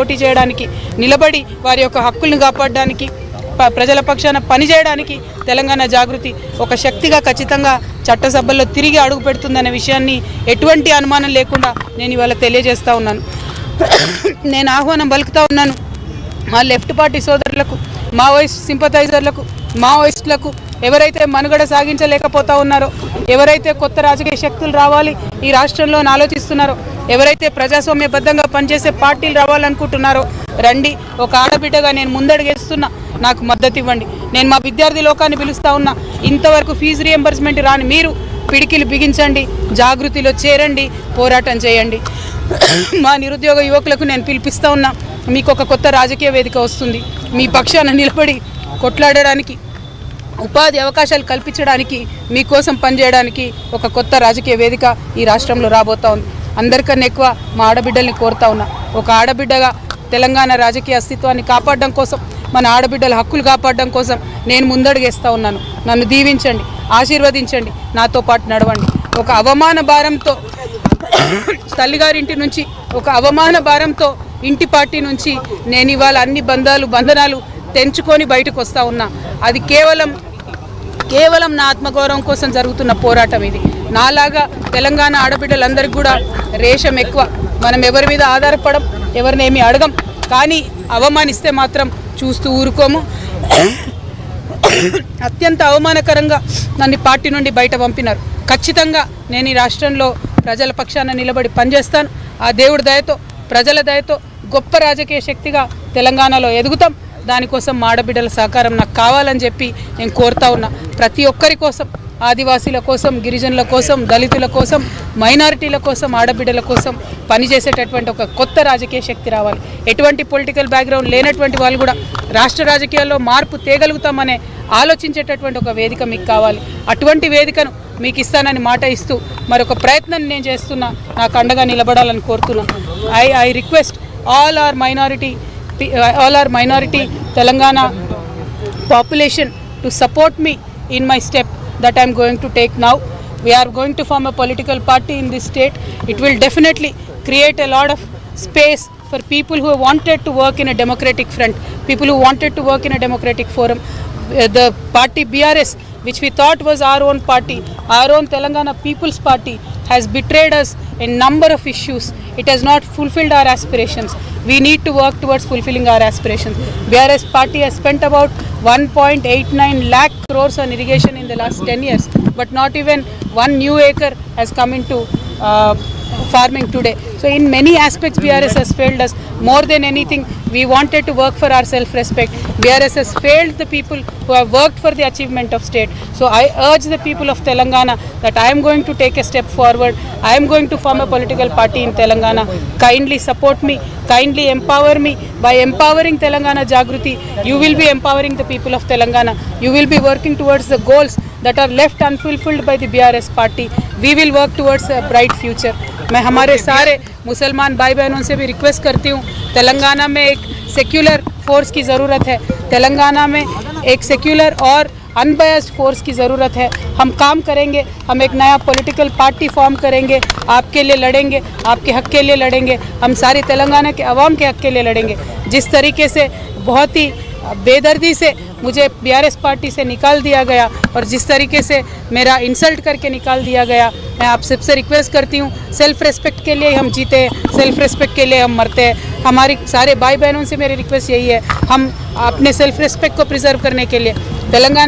పోటీ చేయడానికి నిలబడి వారి యొక్క హక్కులను కాపాడడానికి ప్రజల పక్షాన పనిచేయడానికి తెలంగాణ జాగృతి ఒక శక్తిగా ఖచ్చితంగా చట్టసభల్లో తిరిగి అడుగు పెడుతుందనే విషయాన్ని ఎటువంటి అనుమానం లేకుండా నేను ఇవాళ తెలియజేస్తా ఉన్నాను. నేను ఆహ్వానం పలుకుతా ఉన్నాను మా లెఫ్ట్ పార్టీ సోదరులకు, మావోయిస్ట్ సింపథైజర్లకు, మావోయిస్టులకు, ఎవరైతే మనుగడ సాగించలేకపోతా ఉన్నారో, ఎవరైతే కొత్త రాజకీయ శక్తులు రావాలి ఈ రాష్ట్రంలో ఆలోచిస్తున్నారో, ఎవరైతే ప్రజాస్వామ్యబద్ధంగా పనిచేసే పార్టీలు రావాలనుకుంటున్నారో రండి. ఒక ఆడబిడ్డగా నేను ముందడుగేస్తున్నా, నాకు మద్దతు ఇవ్వండి. నేను మా విద్యార్థి లోకాన్ని పిలుస్తా ఉన్నా, ఇంతవరకు ఫీజు రియంబర్స్మెంట్ రాని మీరు పిడికిలు బిగించండి, జాగృతిలో చేరండి, పోరాటం చేయండి. మా నిరుద్యోగ యువకులకు నేను పిలిపిస్తూ ఉన్నా, మీకు ఒక కొత్త రాజకీయ వేదిక వస్తుంది. మీ పక్షాన నిలబడి కొట్లాడడానికి, ఉపాధి అవకాశాలు కల్పించడానికి, మీకోసం పనిచేయడానికి ఒక కొత్త రాజకీయ వేదిక ఈ రాష్ట్రంలో రాబోతా ఉంది. అందరికన్నా ఎక్కువ మా ఆడబిడ్డల్ని కోరుతా ఉన్నా, ఒక ఆడబిడ్డగా తెలంగాణ రాజకీయ అస్తిత్వాన్ని కాపాడడం కోసం, మన ఆడబిడ్డల హక్కులు కాపాడడం కోసం నేను ముందడుగేస్తూ ఉన్నాను. నన్ను దీవించండి, ఆశీర్వదించండి, నాతో పాటు నడవండి. ఒక అవమాన భారంతో తల్లిగారింటి నుంచి, ఒక అవమాన భారంతో ఇంటి పార్టీ నుంచి నేను ఇవాళ అన్ని బంధనాలు తెంచుకొని బయటకు వస్తూ ఉన్నా. అది కేవలం నా ఆత్మగౌరవం కోసం జరుగుతున్న పోరాటం ఇది. నాలాగా తెలంగాణ ఆడబిడ్డలందరికీ కూడా రేషం ఎక్కువ. మనం ఎవరి మీద ఆధారపడం, ఎవరిని ఏమీ అడగం. కానీ అవమానిస్తే మాత్రం చూస్తూ ఊరుకోము. అత్యంత అవమానకరంగా నన్ను పార్టీ నుండి బయట పంపినారు. ఖచ్చితంగా నేను ఈ రాష్ట్రంలో ప్రజల పక్షాన నిలబడి పనిచేస్తాను. ఆ దేవుడి దయతో, ప్రజల దయతో గొప్ప రాజకీయ శక్తిగా తెలంగాణలో ఎదుగుతాం. దానికోసం మా ఆడబిడ్డల సహకారం నాకు కావాలని చెప్పి నేను కోరుతా ఉన్నా. ప్రతి ఒక్కరి కోసం, ఆదివాసీల కోసం, గిరిజనుల కోసం, దళితుల కోసం, మైనారిటీల కోసం, ఆడబిడ్డల కోసం పనిచేసేటటువంటి ఒక కొత్త రాజకీయ శక్తి రావాలి. ఎటువంటి పొలిటికల్ బ్యాక్గ్రౌండ్ లేనటువంటి వాళ్ళు కూడా రాష్ట్ర రాజకీయాల్లో మార్పు తేగలుగుతామనే ఆలోచించేటటువంటి ఒక వేదిక మీకు కావాలి. అటువంటి వేదికను మీకు ఇస్తానని మాట ఇస్తూ మరొక ప్రయత్నం నేను చేస్తున్నా. నాకు అండగా నిలబడాలని కోరుతున్నా. I request all our minority Telangana population to support me in my step that I am going to take now. We are going to form a political party in this state. It will definitely create a lot of space for people who wanted to work in a democratic front, people who wanted to work in a democratic forum. The party BRS, which we thought was our own party, our own Telangana People's Party, has betrayed us in number of issues. It has not fulfilled our aspirations. We need to work towards fulfilling our aspirations. BRS party has spent about 1.89 lakh crores on irrigation in the last 10 years, but not even one new acre has come into farming today. So in many aspects BRS has failed us. More than anything, we wanted to work for our self-respect. BRS has failed the people who have worked for the achievement of state. So I urge the people of Telangana that I am going to take a step forward. I am going to form a political party in Telangana. Kindly support me, kindly empower me. By empowering Telangana Jagruti, you will be empowering the people of Telangana. You will be working towards the goals that are left unfulfilled by the BRS party. We will work towards a bright future. मैं हमारे सारे मुसलमान भाई बहनों से भी request करती हूँ, तेलंगाना में एक सेक्युलर फोर्स की ज़रूरत है. तेलंगाना में एक सेक्युलर और अनबयास्ड फोर्स की ज़रूरत है. हम काम करेंगे, हम एक नया पॉलिटिकल पार्टी फॉर्म करेंगे, आपके लिए लड़ेंगे, आपके हक के लिए लड़ेंगे, हम सारी तेलंगाना के अवाम के हक के लिए लड़ेंगे. जिस तरीके से बहुत ही बेदर्दी से मुझे BRS पार्टी से निकाल दिया गया और जिस तरीके से मेरा इंसल्ट करके निकाल दिया गया, मैं आप सबसे रिक्वेस्ट करती हूँ, सेल्फ रेस्पेक्ट के लिए हम जीते हैं, सेल्फ रेस्पेक्ट के लिए हम मरते हैं. हमारी सारे भाई बहनों से मेरी रिक्वेस्ट यही है, हम अपने सेल्फ रेस्पेक्ट को प्रिजर्व करने के लिए तेलंगाना